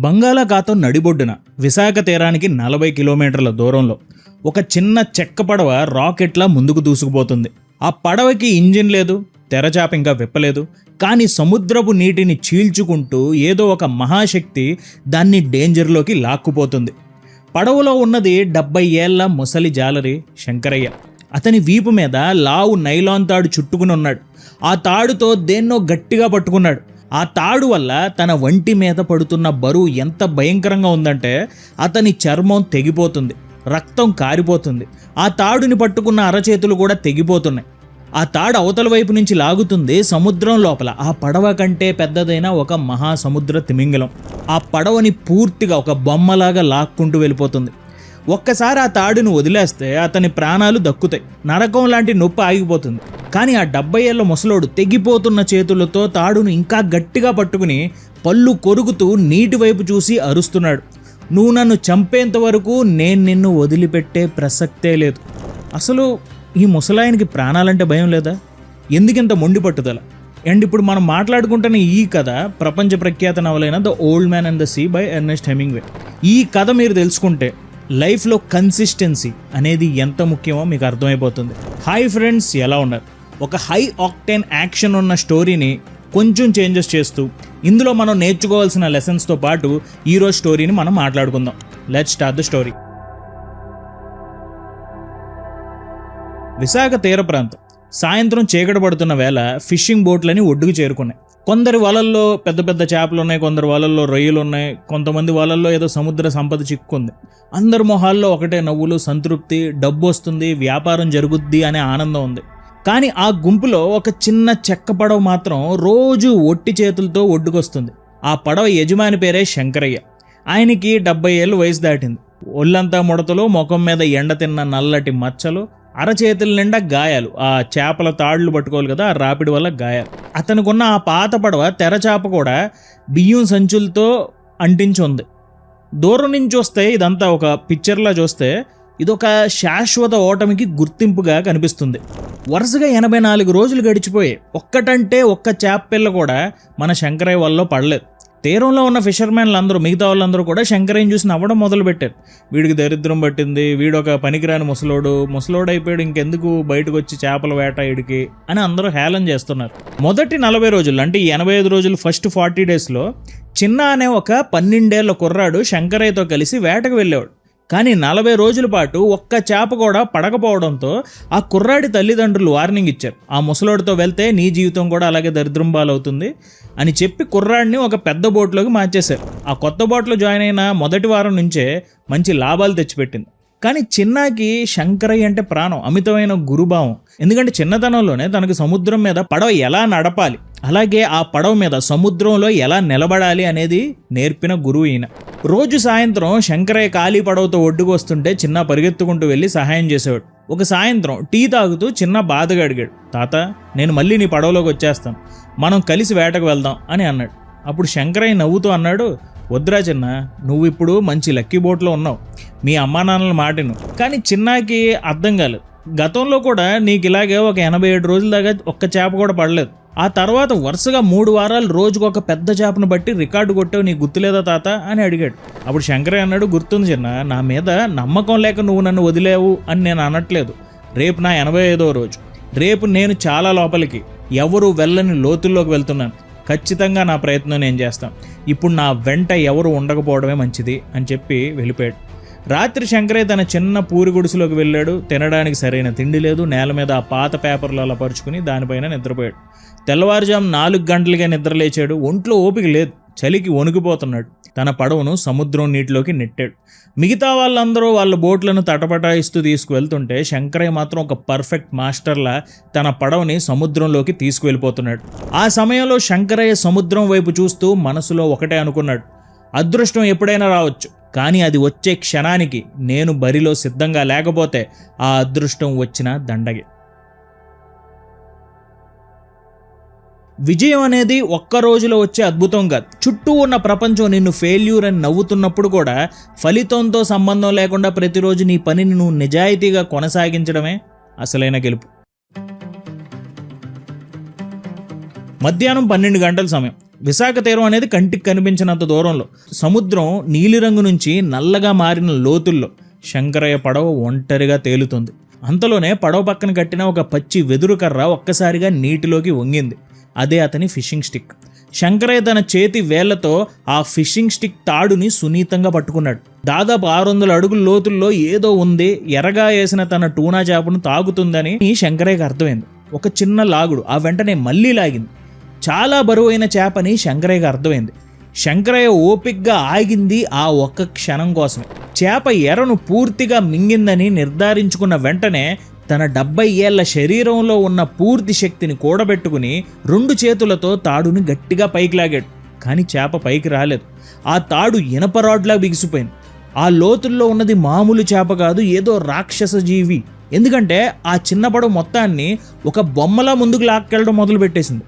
బంగాళాఖాతం నడిబొడ్డున విశాఖ తీరానికి 40 కిలోమీటర్ల దూరంలో ఒక చిన్న చెక్క పడవ రాకెట్లా ముందుకు దూసుకుపోతుంది. ఆ పడవకి ఇంజిన్ లేదు, తెరచాప ఇంకా విప్పలేదు. కానీ సముద్రపు నీటిని చీల్చుకుంటూ ఏదో ఒక మహాశక్తి దాన్ని డేంజర్లోకి లాక్కుపోతుంది. పడవలో ఉన్నది 70 ఏళ్ల ముసలి జాలరి శంకరయ్య. అతని వీపు మీద లావు నైలాన్ తాడు చుట్టుకుని ఉన్నాడు. ఆ తాడుతో దేన్నో గట్టిగా పట్టుకున్నాడు. ఆ తాడు వల్ల తన వంటి మీద పడుతున్న బరువు ఎంత భయంకరంగా ఉందంటే అతని చర్మం తెగిపోతుంది, రక్తం కారిపోతుంది. ఆ తాడుని పట్టుకున్న అరచేతులు కూడా తెగిపోతున్నాయి. ఆ తాడు అవతల వైపు నుంచి లాగుతుంది సముద్రం లోపల ఆ పడవ కంటే పెద్దదైన ఒక మహాసముద్ర తిమింగలం. ఆ పడవని పూర్తిగా ఒక బొమ్మలాగా లాక్కుంటూ వెళ్ళిపోతుంది. ఒక్కసారి ఆ తాడును వదిలేస్తే అతని ప్రాణాలు దక్కుతాయి, నరకం లాంటి నొప్పి ఆగిపోతుంది. కానీ ఆ 70 ఏళ్ల ముసలోడు తెగిపోతున్న చేతులతో తాడును ఇంకా గట్టిగా పట్టుకుని పళ్ళు కొరుకుతూ నీటి వైపు చూసి అరుస్తున్నాడు. నువ్వు నన్ను చంపేంత వరకు నేను నిన్ను వదిలిపెట్టే ప్రసక్తే లేదు. అసలు ఈ ముసలాయనికి ప్రాణాలంటే భయం లేదా? ఎందుకింత మొండి పట్టుదల? అండ్ ఇప్పుడు మనం మాట్లాడుకుంటున్న ఈ కథ ప్రపంచ ప్రఖ్యాత నవలైన the old man and the sea by Ernest Hemingway. ఈ కథ మీరు తెలుసుకుంటే లైఫ్లో కన్సిస్టెన్సీ అనేది ఎంత ముఖ్యమో మీకు అర్థమైపోతుంది. హాయ్ ఫ్రెండ్స్, ఎలా ఉన్నారు? ఒక హై ఆక్టేన్ యాక్షన్ ఉన్న స్టోరీని కొంచెం చేంజెస్ చేస్తూ ఇందులో మనం నేర్చుకోవాల్సిన లెసన్స్తో పాటు ఈరోజు స్టోరీని మనం మాట్లాడుకుందాం. Let's start the story. Visakha తీర ప్రాంతం. సాయంత్రం చీకటి పడుతున్న వేళ ఫిషింగ్ బోట్లని ఒడ్డుకు చేరుకున్నాయి. కొందరి వలల్లో పెద్ద పెద్ద చేపలు ఉన్నాయి, కొందరు వలల్లో రొయ్యలు ఉన్నాయి, కొంతమంది వలల్లో ఏదో సముద్ర సంపద చిక్కుంది. అందరి మొహాల్లో ఒకటే నవ్వులు, సంతృప్తి, డబ్బు వస్తుంది, వ్యాపారం జరుగుద్ది అనే ఆనందం ఉంది. కానీ ఆ గుంపులో ఒక చిన్న చెక్క పడవ మాత్రం రోజు ఒట్టి చేతులతో ఒడ్డుకొస్తుంది. ఆ పడవ యజమాని పేరే శంకరయ్య. ఆయనకి 70 ఏళ్ళు వయసు దాటింది. ఒళ్ళంతా ముడతలు, ముఖం మీద ఎండ తిన్న నల్లటి మచ్చలు, అరచేతుల నిండా గాయాలు. ఆ చేపల తాళ్లు పట్టుకోవాలి కదా, ఆ రాపిడి వల్ల గాయాలు. అతనుకున్న ఆ పాత పడవ తెరచాప కూడా బియ్యం సంచులతో అంటించి ఉంది. దూరం నుంచి చూస్తే ఇదంతా ఒక పిక్చర్లా చూస్తే ఇదొక శాశ్వత ఓటమికి గుర్తింపుగా కనిపిస్తుంది. వరుసగా 84 రోజులు గడిచిపోయాయి. ఒక్కటంటే ఒక్క చేప పిల్ల కూడా మన శంకరయ్య వల్ల పడలేదు. తీరంలో ఉన్న ఫిషర్మెన్లు అందరూ, మిగతా వాళ్ళందరూ కూడా శంకరయ్యని చూసి నవ్వడం మొదలుపెట్టారు. వీడికి దరిద్రం పట్టింది, వీడు ఒక పనికిరాని ముసలోడు అయిపోయాడు, ఇంకెందుకు బయటకు వచ్చి చేపల వేట వీడికి అని అందరూ హేళన చేస్తున్నారు. మొదటి 40 రోజులు అంటే 85 రోజులు, ఫస్ట్ 40 డేస్లో చిన్న అనే ఒక 12 ఏళ్ల కుర్రాడు శంకరయ్యతో కలిసి వేటకు వెళ్ళేవాడు. కానీ 40 రోజుల పాటు ఒక్క చేప కూడా పడకపోవడంతో ఆ కుర్రాడి తల్లిదండ్రులు వార్నింగ్ ఇచ్చారు. ఆ ముసలోడితో వెళ్తే నీ జీవితం కూడా అలాగే దరిద్రం బాలవుతుంది అని చెప్పి కుర్రాడిని ఒక పెద్ద బోట్లోకి మార్చేశారు. ఆ కొత్త బోట్లో జాయిన్ అయిన మొదటి వారం నుంచే మంచి లాభాలు తెచ్చిపెట్టింది. కానీ చిన్నాకి శంకరయ్య అంటే ప్రాణం, అమితమైన గురుభావం. ఎందుకంటే చిన్నతనంలోనే తనకు సముద్రం మీద పడవ ఎలా నడపాలి, అలాగే ఆ పడవ మీద సముద్రంలో ఎలా నిలబడాలి అనేది నేర్పిన గురువు ఈయన. రోజు సాయంత్రం శంకరయ్య ఖాళీ పడవతో ఒడ్డుకు వస్తుంటే చిన్న పరిగెత్తుకుంటూ వెళ్ళి సహాయం చేసేవాడు. ఒక సాయంత్రం టీ తాగుతూ చిన్న బాధగా అడిగాడు, తాత నేను మళ్ళీ నీ పడవలోకి వచ్చేస్తాను, మనం కలిసి వేటకు వెళ్దాం అని అన్నాడు. అప్పుడు శంకరయ్య నవ్వుతూ అన్నాడు, వద్దురా చిన్న, నువ్వు ఇప్పుడు మంచి లక్కీ బోట్లో ఉన్నావు, మీ అమ్మా నాన్నల మాటను. కానీ చిన్నాకి అర్థం కాలేదు. గతంలో కూడా నీకు ఇలాగే ఒక 87 రోజుల దాకా ఒక్క చేప కూడా పడలేదు. ఆ తర్వాత వరుసగా 3 వారాలు రోజుకు ఒక పెద్ద చేపను బట్టి రికార్డు కొట్టావు, నీకు గుర్తులేదా తాత అని అడిగాడు. అప్పుడు శంకరయ్య అన్నాడు, గుర్తుంది చిన్న, నా మీద నమ్మకం లేక నువ్వు నన్ను వదిలేవు అని నేను అనట్లేదు. రేపు నా 85వ రోజు. రేపు నేను చాలా లోపలికి, ఎవరు వెళ్ళని లోతుల్లోకి వెళ్తున్నాను. ఖచ్చితంగా నా ప్రయత్నం నేను చేస్తాను. ఇప్పుడు నా వెంట ఎవరు ఉండకపోవడమే మంచిది అని చెప్పి వెళ్ళిపోయాడు. రాత్రి శంకరయ్య తన చిన్న పూరి గుడిసెలోకి వెళ్ళాడు. తినడానికి సరైన తిండి లేదు. నేల మీద ఆ పాత పేపర్లు అలా పరుచుకుని దానిపైన నిద్రపోయాడు. తెల్లవారుజాము 4 గంటలుగా నిద్రలేచాడు. ఒంట్లో ఓపిక లేదు, చలికి వణికిపోతున్నాడు. తన పడవను సముద్రం నీటిలోకి నెట్టాడు. మిగతా వాళ్ళందరూ వాళ్ళ బోట్లను తటపటాయిస్తూ తీసుకువెళ్తుంటే శంకరయ్య మాత్రం ఒక పర్ఫెక్ట్ మాస్టర్లా తన పడవని సముద్రంలోకి తీసుకువెళ్ళిపోతున్నాడు. ఆ సమయంలో శంకరయ్య సముద్రం వైపు చూస్తూ మనసులో ఒకటే అనుకున్నాడు, అదృష్టం ఎప్పుడైనా రావచ్చు, కానీ అది వచ్చే క్షణానికి నేను బరిలో సిద్ధంగా లేకపోతే ఆ అదృష్టం వచ్చిన దండగే. విజయం అనేది ఒక్క రోజులో వచ్చే అద్భుతం కాదు. చుట్టూ ఉన్న ప్రపంచం నిన్ను ఫెయిల్యూర్ అని నవ్వుతున్నప్పుడు కూడా ఫలితంతో సంబంధం లేకుండా ప్రతిరోజు నీ పనిని నువ్వు నిజాయితీగా కొనసాగించడమే అసలైన గెలుపు. మధ్యాహ్నం 12 గంటల సమయం. విశాఖ తీరం అనేది కంటికి కనిపించినంత దూరంలో, సముద్రం నీలిరంగు నుంచి నల్లగా మారిన లోతుల్లో శంకరయ్య పడవ ఒంటరిగా తేలుతుంది. అంతలోనే పడవ పక్కన కట్టిన ఒక పచ్చి వెదురు కర్ర ఒక్కసారిగా నీటిలోకి వంగింది. అదే అతని ఫిషింగ్ స్టిక్. శంకరయ్య తన చేతి వేళ్లతో ఆ ఫిషింగ్ స్టిక్ తాడుని సున్నితంగా పట్టుకున్నాడు. దాదాపు 600 అడుగుల లోతుల్లో ఏదో ఉంది, ఎర్రగా వేసిన తన టూనా చేపను తాగుతుందని శంకరయ్యకి అర్థమైంది. ఒక చిన్న లాగుడు, ఆ వెంటనే మళ్ళీ లాగింది. చాలా బరువైన చేపని శంకరయ్యకి అర్థమైంది. శంకరయ్య ఓపిగ్గా ఆగింది ఆ ఒక్క క్షణం కోసమే. చేప ఎరను పూర్తిగా మింగిందని నిర్ధారించుకున్న వెంటనే తన 70 ఏళ్ల శరీరంలో ఉన్న పూర్తి శక్తిని కూడబెట్టుకుని 2 చేతులతో తాడుని గట్టిగా పైకి లాగాడు. కానీ చేప పైకి రాలేదు. ఆ తాడు ఇనప రాడ్లా బిగిసిపోయింది. ఆ లోతుల్లో ఉన్నది మామూలు చేప కాదు, ఏదో రాక్షస జీవి. ఎందుకంటే ఆ చిన్న పడవ మొత్తాన్ని ఒక బొమ్మలా ముందుకు లాక్కెళ్ళడం మొదలుపెట్టేసింది.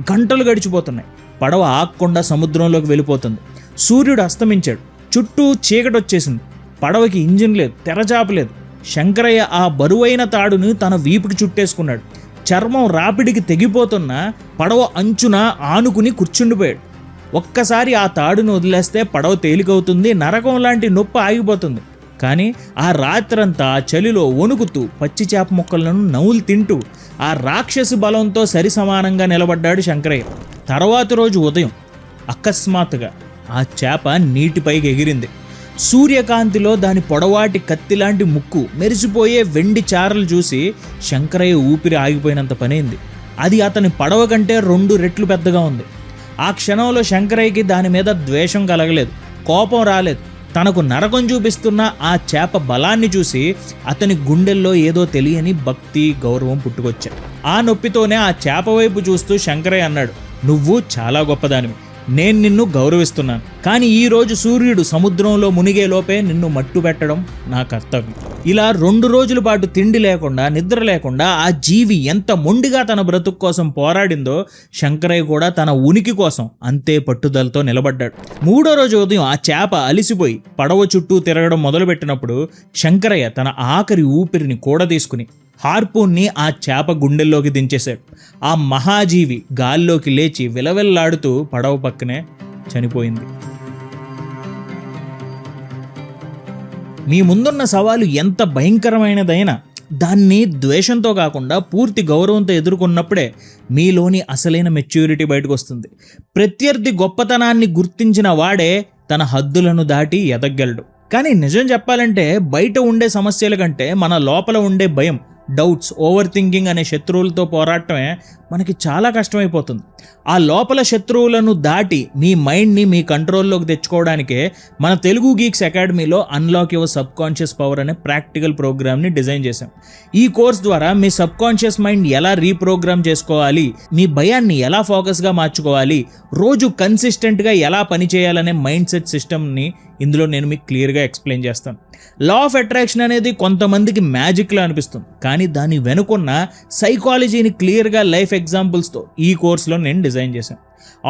గంటలు గడిచిపోతున్నాయి. పడవ ఆగకుండా సముద్రంలోకి వెళ్ళిపోతుంది. సూర్యుడు అస్తమించాడు. చుట్టూ చీకటి వచ్చేసింది. పడవకి ఇంజిన్ లేదు, తెరచాప లేదు. శంకరయ్య ఆ బరువైన తాడుని తన వీపుకి చుట్టేసుకున్నాడు. చర్మం రాపిడికి తెగిపోతున్న పడవ అంచున ఆనుకుని కూర్చుండిపోయాడు. ఒక్కసారి ఆ తాడును వదిలేస్తే పడవ తేలికవుతుంది, నరకం లాంటి నొప్పి ఆగిపోతుంది. కానీ ఆ రాత్రంతా చలిలో వణుకుతూ పచ్చి చేప ముక్కలను నవ్వులు తింటూ ఆ రాక్షసి బలంతో సరి సమానంగా నిలబడ్డాడు శంకరయ్య. తర్వాతి రోజు ఉదయం అకస్మాత్తుగా ఆ చేప నీటిపైకి ఎగిరింది. సూర్యకాంతిలో దాని పొడవాటి కత్తిలాంటి ముక్కు, మెరిసిపోయే వెండి చారలు చూసి శంకరయ్య ఊపిరి ఆగిపోయినంత పనైంది. అది అతని పడవ కంటే 2 రెట్లు పెద్దగా ఉంది. ఆ క్షణంలో శంకరయ్యకి దాని మీద ద్వేషం కలగలేదు, కోపం రాలేదు. తనకు నరకం చూపిస్తున్న ఆ చేప బలాన్ని చూసి అతని గుండెల్లో ఏదో తెలియని భక్తి, గౌరవం పుట్టుకొచ్చాయి. ఆ నొప్పితోనే ఆ చేప వైపు చూస్తూ శంకరయ్య అన్నాడు, నువ్వు చాలా గొప్పదానివి, నేను నిన్ను గౌరవిస్తున్నాను. కానీ ఈరోజు సూర్యుడు సముద్రంలో మునిగే లోపే నిన్ను మట్టు పెట్టడం నా కర్తవ్యం. ఇలా 2 రోజుల పాటు తిండి లేకుండా, నిద్ర లేకుండా ఆ జీవి ఎంత మొండిగా తన బ్రతుకు కోసం పోరాడిందో శంకరయ్య కూడా తన ఉనికి కోసం అంతే పట్టుదలతో నిలబడ్డాడు. 3వ రోజు ఉదయం ఆ చేప అలిసిపోయి పడవ చుట్టూ తిరగడం మొదలుపెట్టినప్పుడు శంకరయ్య తన ఆఖరి ఊపిరిని కూడా తీసుకుని హార్పూన్ని ఆ చేప గుండెల్లోకి దించేశాడు. ఆ మహాజీవి గాల్లోకి లేచి విలవిల్లాడుతూ పడవ పక్కనే చనిపోయింది. మీ ముందున్న సవాలు ఎంత భయంకరమైనదైనా దాన్ని ద్వేషంతో కాకుండా పూర్తి గౌరవంతో ఎదుర్కొన్నప్పుడే మీలోని అసలైన మెచ్యూరిటీ బయటకు వస్తుంది. ప్రత్యర్థి గొప్పతనాన్ని గుర్తించిన వాడే తన హద్దులను దాటి ఎదగలడు. కానీ నిజం చెప్పాలంటే బయట ఉండే సమస్యల కంటే మన లోపల ఉండే భయం, డౌట్స్, ఓవర్ థింకింగ్ అనే శత్రువులతో పోరాటమే మనకి చాలా కష్టమైపోతుంది. ఆ లోపల శత్రువులను దాటి మీ మైండ్ని మీ కంట్రోల్లోకి తెచ్చుకోవడానికే మన తెలుగు గీక్స్ అకాడమీలో unlock your subconscious power అనే ప్రాక్టికల్ ప్రోగ్రామ్ని డిజైన్ చేశాం. ఈ కోర్స్ ద్వారా మీ సబ్ కాన్షియస్ మైండ్ ఎలా రీప్రోగ్రామ్ చేసుకోవాలి, మీ భయాన్ని ఎలా ఫోకస్గా మార్చుకోవాలి, రోజు కన్సిస్టెంట్గా ఎలా పనిచేయాలనే మైండ్ సెట్ సిస్టమ్ని ఇందులో నేను మీకు క్లియర్గా ఎక్స్ప్లెయిన్ చేస్తాను. లా ఆఫ్ అట్రాక్షన్ అనేది కొంతమందికి మ్యాజిక్లా అనిపిస్తుంది, కానీ దాని వెనుకున్న సైకాలజీని క్లియర్గా లైఫ్ ఎగ్జాంపుల్స్తో ఈ కోర్సులో నేను డిజైన్ చేశాను.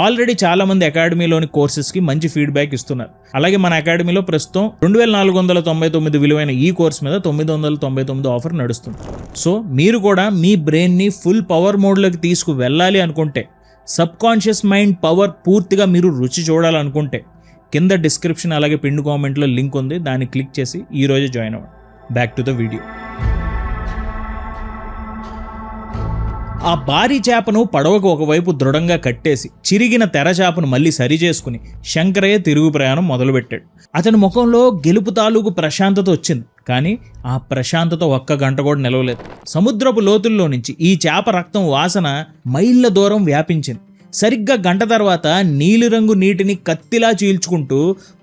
ఆల్రెడీ చాలామంది అకాడమీలోని కోర్సెస్కి మంచి ఫీడ్బ్యాక్ ఇస్తున్నారు. అలాగే మన అకాడమీలో ప్రస్తుతం 2499 విలువైన ఈ కోర్స్ మీద 999 ఆఫర్ నడుస్తుంది. సో మీరు కూడా మీ బ్రెయిన్ని ఫుల్ పవర్ మోడ్లోకి తీసుకు వెళ్ళాలి అనుకుంటే, సబ్ కాన్షియస్ మైండ్ పవర్ పూర్తిగా మీరు రుచి చూడాలనుకుంటే కింద డిస్క్రిప్షన్ అలాగే పిన్ కామెంట్లో లింక్ ఉంది, దాన్ని క్లిక్ చేసి ఈరోజు జాయిన్ అవ్వండి. Back to the video. ఆ భారీ చేపను పడవకు ఒకవైపు దృఢంగా కట్టేసి చిరిగిన తెర చేపను మళ్ళీ సరిచేసుకుని శంకరయ్య తిరుగు ప్రయాణం మొదలుపెట్టాడు. అతని ముఖంలో గెలుపు తాలూకు ప్రశాంతత వచ్చింది. కానీ ఆ ప్రశాంతత 1 గంట కూడా నిలవలేదు. సముద్రపు లోతుల్లో నుంచి ఈ చేప రక్తం వాసన మైళ్ళ దూరం వ్యాపించింది. సరిగ్గా గంట తర్వాత నీలిరంగు నీటిని కత్తిలా చీల్చుకుంటూ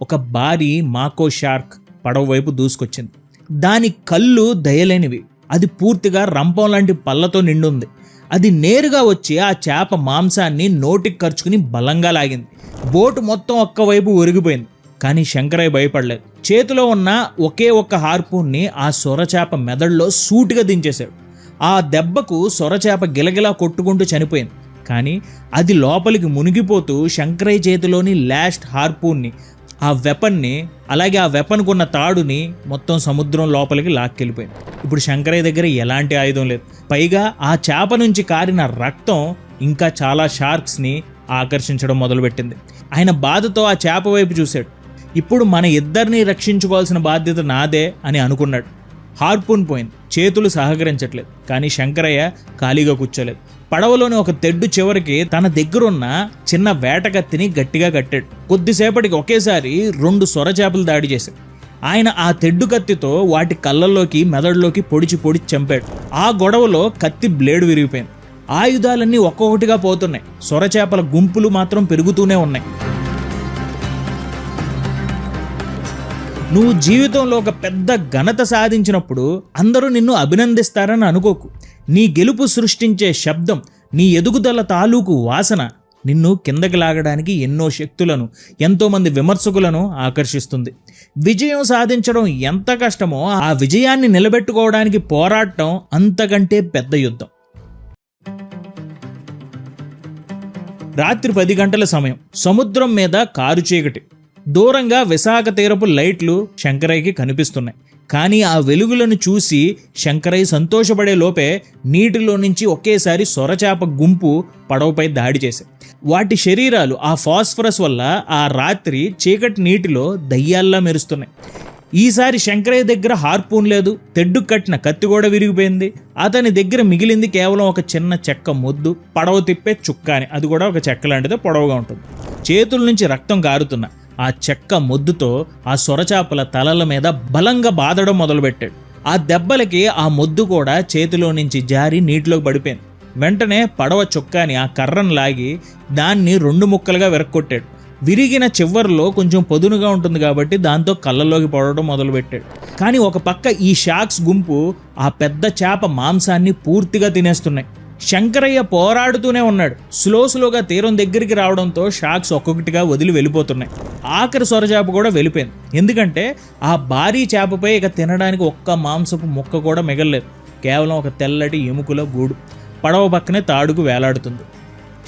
ఒక భారీ మాకో షార్క్ పడవ వైపు దూసుకొచ్చింది. దాని కళ్ళు దయలేనివి. అది పూర్తిగా రంపం లాంటి పళ్ళతో నిండుంది. అది నేరుగా వచ్చి ఆ చేప మాంసాన్ని నోటికి ఖర్చుకుని బలంగా లాగింది. బోటు మొత్తం ఒక్కవైపు ఒరిగిపోయింది. కానీ శంకరయ్య భయపడలేదు. చేతిలో ఉన్న ఒకే ఒక్క హార్పూన్ని ఆ సొరచేప మెదడులో సూటిగా దించేశాడు. ఆ దెబ్బకు సొరచేప గిలగిలా కొట్టుకుంటూ చనిపోయింది. కానీ అది లోపలికి మునిగిపోతూ శంకరయ్య చేతిలోని లాస్ట్ హార్పూన్ని, ఆ వెపన్ని, అలాగే ఆ వెపన్కున్న తాడుని మొత్తం సముద్రం లోపలికి లాక్కెళ్ళిపోయింది. ఇప్పుడు శంకరయ్య దగ్గర ఎలాంటి ఆయుధం లేదు. పైగా ఆ చేప నుంచి కారిన రక్తం ఇంకా చాలా షార్క్స్ని ఆకర్షించడం మొదలుపెట్టింది. ఆయన బాధతో ఆ చేప వైపు చూశాడు. ఇప్పుడు మన ఇద్దరిని రక్షించుకోవాల్సిన బాధ్యత నాదే అని అనుకున్నాడు. హార్పూన్ పోయింది, చేతులు సహకరించట్లేదు. కానీ శంకరయ్య ఖాళీగా కూర్చోలేదు. పడవలోని ఒక తెడ్డు చివరికి తన దగ్గరున్న చిన్న వేటకత్తిని గట్టిగా కట్టాడు. కొద్దిసేపటికి ఒకేసారి 2 సొరచేపలు దాడి చేశాయి. ఆయన ఆ తెడ్డు కత్తితో వాటి కళ్ళల్లోకి మెదడులోకి పొడిచి చంపాడు. ఆ గొడవలో కత్తి బ్లేడు విరిగిపోయింది. ఆయుధాలన్నీ ఒక్కొక్కటిగా పోతున్నాయి. సొరచేపల గుంపులు మాత్రం పెరుగుతూనే ఉన్నాయి. నువ్వు జీవితంలో ఒక పెద్ద ఘనత సాధించినప్పుడు అందరూ నిన్ను అభినందిస్తారని అనుకోకు. నీ గెలుపు సృష్టించే శబ్దం, నీ ఎదుగుదల తాలూకు వాసన నిన్ను కిందకి లాగడానికి ఎన్నో శక్తులను, ఎంతోమంది విమర్శకులను ఆకర్షిస్తుంది. విజయం సాధించడం ఎంత కష్టమో ఆ విజయాన్ని నిలబెట్టుకోవడానికి పోరాటం అంతకంటే పెద్ద యుద్ధం. రాత్రి 10 గంటల సమయం. సముద్రం మీద కారు చీకటి. దూరంగా విశాఖ తీరపు లైట్లు శంకరయ్యకి కనిపిస్తున్నాయి. కానీ ఆ వెలుగులను చూసి శంకరయ్య సంతోషపడే లోపే నీటిలో నుంచి ఒకేసారి సొరచేప గుంపు పడవపై దాడి చేశాయి. వాటి శరీరాలు ఆ ఫాస్ఫరస్ వల్ల ఆ రాత్రి చీకటి నీటిలో దయ్యాల్లా మెరుస్తున్నాయి. ఈసారి శంకరయ్య దగ్గర హార్పూన్ లేదు, తెడ్డు కట్టిన కత్తి కూడా విరిగిపోయింది. అతని దగ్గర మిగిలింది కేవలం ఒక చిన్న చెక్క మొద్దు, పడవ తిప్పే చుక్కాని, అది కూడా ఒక చెక్క లాంటిదే, పొడవుగా ఉంటుంది. చేతుల నుంచి రక్తం కారుతున్న ఆ చెక్క మొద్దుతో ఆ సొరచేపల తలల మీద బలంగా బాదడం మొదలుపెట్టాడు. ఆ దెబ్బలకి ఆ మొద్దు కూడా చేతిలో నుంచి జారి నీటిలోకి పడిపోయింది. వెంటనే పడవ చుక్కాని ఆ కర్రను లాగి దాన్ని 2 ముక్కలుగా విరక్కొట్టాడు. విరిగిన చివర్లో కొంచెం పొదునుగా ఉంటుంది కాబట్టి దాంతో కళ్ళల్లోకి పడడం మొదలుపెట్టాడు. కానీ ఒక పక్క ఈ షార్క్స్ గుంపు ఆ పెద్ద చేప మాంసాన్ని పూర్తిగా తినేస్తున్నాయి. శంకరయ్య పోరాడుతూనే ఉన్నాడు. స్లోగా తీరం దగ్గరికి రావడంతో షార్క్స్ ఒక్కొక్కటిగా వదిలి వెళ్ళిపోతున్నాయి. ఆఖరి సొరచేప కూడా వెళ్ళిపోయింది. ఎందుకంటే ఆ భారీ చేపపై ఇక తినడానికి ఒక్క మాంసపు ముక్క కూడా మిగలలేదు. కేవలం ఒక తెల్లటి ఎముకల గూడు పడవ పక్కనే తాడుకు వేలాడుతుంది.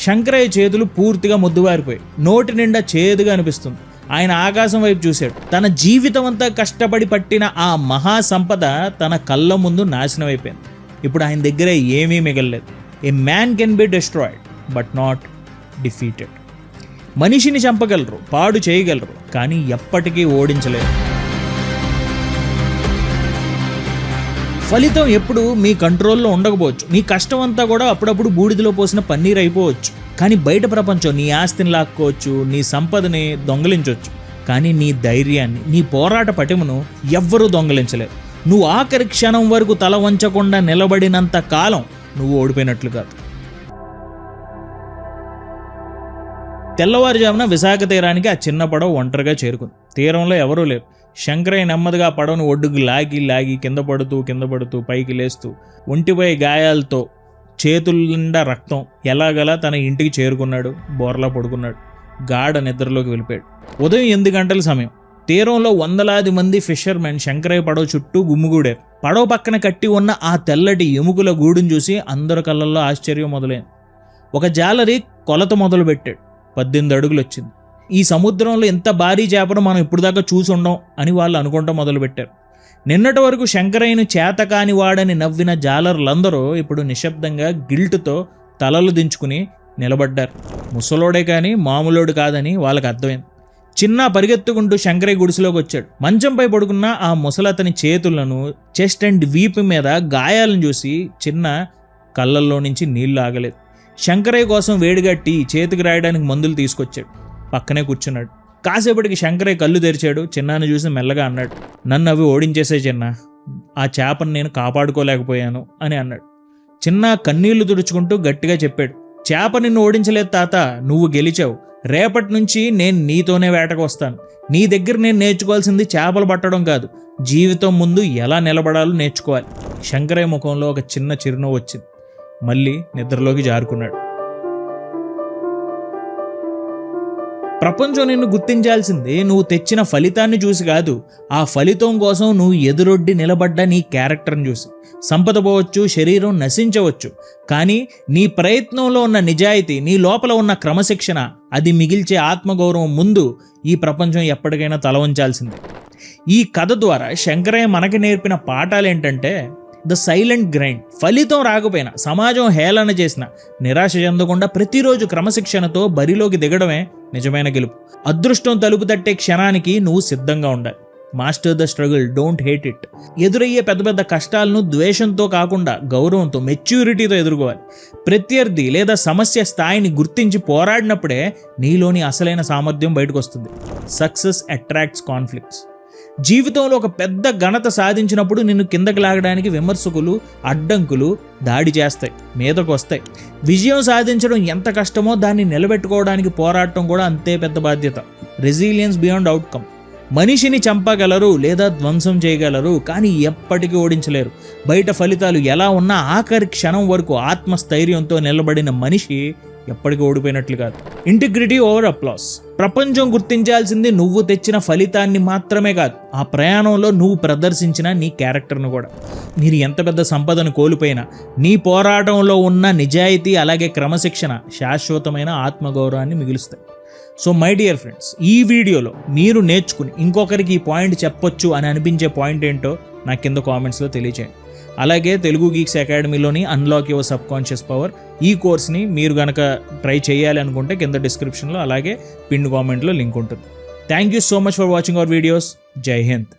శంకరయ్య చేతులు పూర్తిగా మొద్దుబారిపోయి నోటి నిండా చేదుగా అనిపిస్తుంది. ఆయన ఆకాశం వైపు చూశాడు. తన జీవితం అంతా కష్టపడి పట్టిన ఆ మహాసంపద తన కళ్ళ ముందు నాశనం అయిపోయింది. ఇప్పుడు ఆయన దగ్గర ఏమీ మిగలలేదు. A man can be destroyed but not defeated. మనిషిని చంపగలరు, పాడు చేయగలరు, కానీ ఎప్పటికీ ఓడించలేరు. ఫలితం ఎప్పుడు మీ కంట్రోల్లో ఉండకపోవచ్చు. నీ కష్టం అంతా కూడా అప్పుడప్పుడు బూడిదలో పోసిన పన్నీర్ అయిపోవచ్చు. కానీ బయట ప్రపంచం నీ ఆస్తిని లాక్కోవచ్చు, నీ సంపదని దొంగలించవచ్చు. కానీ నీ ధైర్యాన్ని, నీ పోరాట పటిమను ఎవ్వరూ దొంగలించలేరు. నువ్వు ఆఖరి క్షణం వరకు తల వంచకుండా నిలబడినంత కాలం నువ్వు ఓడిపోయినట్లు కాదు. తెల్లవారుజామున విశాఖ తీరానికి ఆ చిన్న పడవ ఒంటరిగా చేరుకుంది. తీరంలో ఎవరూ లేరు. శంకరయ్య నెమ్మదిగా పడవను ఒడ్డుకు లాగి కింద పడుతూ పైకి లేస్తూ ఒంటిపై గాయాలతో చేతుల నిండా రక్తం ఎలాగలా తన ఇంటికి చేరుకున్నాడు. బోర్లా పడుకున్నాడు. గాఢ నిద్రలోకి వెళ్ళిపోయాడు. ఉదయం 8 గంటల సమయం. తీరంలో వందలాది మంది ఫిషర్మెన్ శంకరయ్య పడవ చుట్టూ గుమ్ముగూడారు. పడవ పక్కన కట్టి ఉన్న ఆ తెల్లటి ఎముకల గూడును చూసి అందరి కళ్ళల్లో ఆశ్చర్యం మొదలైంది. ఒక జాలరి కొలత మొదలుపెట్టాడు. 18 అడుగులు వచ్చింది. ఈ సముద్రంలో ఎంత భారీ చేపను మనం ఇప్పుడు దాకా చూసి ఉండం అని వాళ్ళు అనుకుంటాం మొదలుపెట్టారు. నిన్నటి వరకు శంకరయ్యను చేతకాని వాడని నవ్విన జాలర్లందరూ ఇప్పుడు నిశ్శబ్దంగా గిల్టుతో తలలు దించుకుని నిలబడ్డారు. ముసలోడే కానీ మామూలోడు కాదని వాళ్ళకి అర్థమైంది. చిన్న పరిగెత్తుకుంటూ శంకరయ్య గుడిసెలోకి వచ్చాడు. మంచంపై పడుకున్న ఆ ముసలతని చేతులను, చెస్ట్ అండ్ వీపు మీద గాయాలను చూసి చిన్న కళ్ళల్లో నుంచి నీళ్లు ఆగలేదు. శంకరయ్య కోసం వేడిగా టీ, చేతికి రాయడానికి మందులు తీసుకొచ్చాడు. పక్కనే కూర్చున్నాడు. కాసేపటికి శంకరయ్య కళ్ళు తెరిచాడు. చిన్నాను చూసి మెల్లగా అన్నాడు, నన్ను అవి ఓడించేసే చిన్న, ఆ చేపను నేను కాపాడుకోలేకపోయాను అని అన్నాడు. చిన్న కన్నీళ్లు తుడుచుకుంటూ గట్టిగా చెప్పాడు, చేప నిన్ను ఓడించలేదు తాత, నువ్వు గెలిచావు. రేపటి నుంచి నేను నీతోనే వేటకు వస్తాను. నీ దగ్గర నేను నేర్చుకోవాల్సింది చేపలు పట్టడం కాదు, జీవితం ముందు ఎలా నిలబడాలో నేర్చుకోవాలి. శంకరయ్య ముఖంలో ఒక చిన్న చిరునవ్వు వచ్చింది. మళ్ళీ నిద్రలోకి జారుకున్నాడు. ప్రపంచం నిన్ను గుర్తించాల్సింది నువ్వు తెచ్చిన ఫలితాన్ని చూసి కాదు, ఆ ఫలితం కోసం నువ్వు ఎదురొడ్డి నిలబడ్డ నీ క్యారెక్టర్ని చూసి. సంపద పోవచ్చు, శరీరం నశించవచ్చు, కానీ నీ ప్రయత్నంలో ఉన్న నిజాయితీ, నీ లోపల ఉన్న క్రమశిక్షణ, అది మిగిల్చే ఆత్మగౌరవం ముందు ఈ ప్రపంచం ఎప్పటికైనా తల వంచాల్సిందే. ఈ కథ ద్వారా శంకరయ్య మనకి నేర్పిన పాఠాలు ఏంటంటే, ద సైలెంట్ గ్రైండ్. ఫలితం రాకపోయినా, సమాజం హేళన చేసిన నిరాశ చెందకుండా ప్రతిరోజు క్రమశిక్షణతో బరిలోకి దిగడమే నిజమైన గెలుపు. అదృష్టం తలుపు తట్టే క్షణానికి నువ్వు సిద్ధంగా ఉండాలి. Master the struggle, don't hate it. ఎదురయ్యే పెద్ద పెద్ద కష్టాలను ద్వేషంతో కాకుండా గౌరవంతో, మెచ్యూరిటీతో ఎదుర్కోవాలి. ప్రత్యర్థి లేదా సమస్య స్థాయిని గుర్తించి పోరాడినప్పుడే నీలోని అసలైన సామర్థ్యం బయటకు వస్తుంది. Success attracts conflicts. జీవితంలో ఒక పెద్ద ఘనత సాధించినప్పుడు నిన్ను కిందకి లాగడానికి విమర్శకులు, అడ్డంకులు దాడి చేస్తాయి, మీదకు వస్తాయి. విజయం సాధించడం ఎంత కష్టమో దాన్ని నిలబెట్టుకోవడానికి పోరాటం కూడా అంతే పెద్ద బాధ్యత. Resilience beyond outcome. మనిషిని చంపగలరు లేదా ధ్వంసం చేయగలరు, కానీ ఎప్పటికీ ఓడించలేరు. బయట ఫలితాలు ఎలా ఉన్నా ఆఖరి క్షణం వరకు ఆత్మస్థైర్యంతో నిలబడిన మనిషి ఎప్పటికీ ఓడిపోయినట్లు కాదు. Integrity over applause. ప్రపంచం గుర్తించాల్సింది నువ్వు తెచ్చిన ఫలితాన్ని మాత్రమే కాదు, ఆ ప్రయాణంలో నువ్వు ప్రదర్శించిన నీ క్యారెక్టర్ను కూడా. మీరు ఎంత పెద్ద సంపదను కోల్పోయినా నీ పోరాటంలో ఉన్న నిజాయితీ అలాగే క్రమశిక్షణ శాశ్వతమైన ఆత్మగౌరవాన్ని మిగులుస్తాయి. సో మై డియర్ ఫ్రెండ్స్, ఈ వీడియోలో మీరు నేర్చుకుని ఇంకొకరికి ఈ పాయింట్ చెప్పొచ్చు అని అనిపించే పాయింట్ ఏంటో నాకు కింద కామెంట్స్లో తెలియచేయండి. అలాగే తెలుగు గీక్స్ అకాడమీలోని unlock your subconscious power ఈ కోర్స్ని మీరు కనుక ట్రై చేయాలి అనుకుంటే కింద డిస్క్రిప్షన్లో అలాగే పిన్ కామెంట్లో లింక్ ఉంటుంది. Thank you so much for watching our videos. జై హింద్.